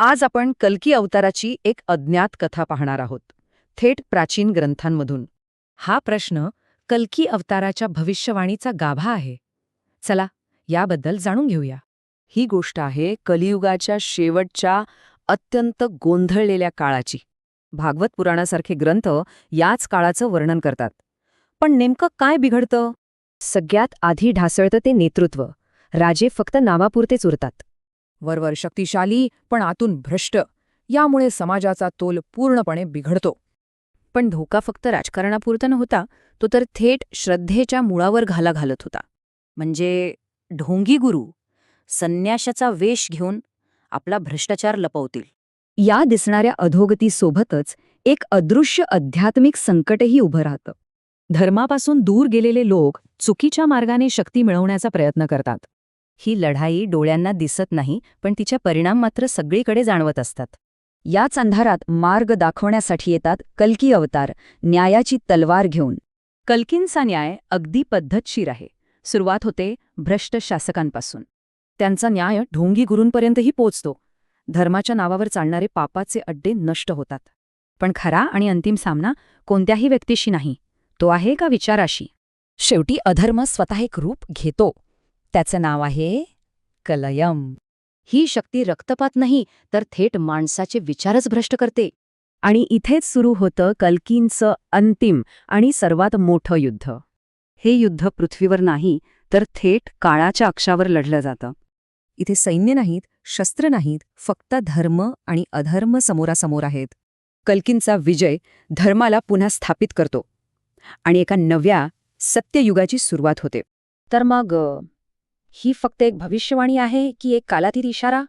आज आपण कल्की अवताराची एक अज्ञात कथा पाहणार आहोत, थेट प्राचीन ग्रंथांमधून. हा प्रश्न कल्की अवताराच्या भविष्यवाणीचा गाभा आहे. चला याबद्दल जाणून घेऊया. ही गोष्ट आहे कलियुगाच्या शेवटच्या अत्यंत गोंधळलेल्या काळाची. भागवत पुराणासारखे ग्रंथ याच काळाचं वर्णन करतात. पण नेमकं काय बिघडतं? सगळ्यात आधी ढासळतं ते नेतृत्व. राजे फक्त नावापुरतेच उरतात. वरवर शक्तिशाली पण आतून भ्रष्ट. यामुळे समाजाचा तोल पूर्णपणे बिघडतो. पण धोका फक्त राजकारणापुरता नव्हता, तो तर थेट श्रद्धेच्या मुळावर घाला घालत होता. म्हणजे ढोंगी गुरु संन्याशाचा वेश घेऊन आपला भ्रष्टाचार लपवतील. या दिसणाऱ्या अधोगतीसोबतच एक अदृश्य आध्यात्मिक संकटही उभं राहतं. धर्मापासून दूर गेलेले लोक चुकीच्या मार्गाने शक्ती मिळवण्याचा प्रयत्न करतात. ही लढाई डोळ्यांना दिसत नाही, पण तिचे परिणाम मात्र सगळीकडे जाणवत असतात. याच अंधारात मार्ग दाखवण्यासाठी येतात कल्की अवतार, न्यायाची तलवार घेऊन. कल्कींचा न्याय अगदी पद्धतशीर आहे. सुरुवात होते भ्रष्ट शासकांपासून. त्यांचा न्याय ढोंगी गुरूंपर्यंतही पोचतो. धर्माच्या नावावर चालणारे पापाचे अड्डे नष्ट होतात. पण खरा आणि अंतिम सामना कोणत्याही व्यक्तीशी नाही, तो आहे का विचाराशी. शेवटी अधर्म स्वतः एक रूप घेतो. त्याचं नाव आहे कलयम. ही शक्ती रक्तपात नाही, तर थेट माणसाचे विचारच भ्रष्ट करते. आणि इथेच सुरू होतं कल्कींचं अंतिम आणि सर्वात मोठं युद्ध. हे युद्ध पृथ्वीवर नाही, तर थेट काळाच्या अक्षावर लढलं जातं. इथे सैन्य नाहीत, शस्त्र नाहीत, फक्त धर्म आणि अधर्म समोरासमोर आहेत. कल्कींचा विजय धर्माला पुन्हा स्थापित करतो आणि एका नव्या सत्ययुगाची सुरुवात होते. तर मग ही फक्त एक भविष्यवाणी आहे की एक कालातीत इशारा?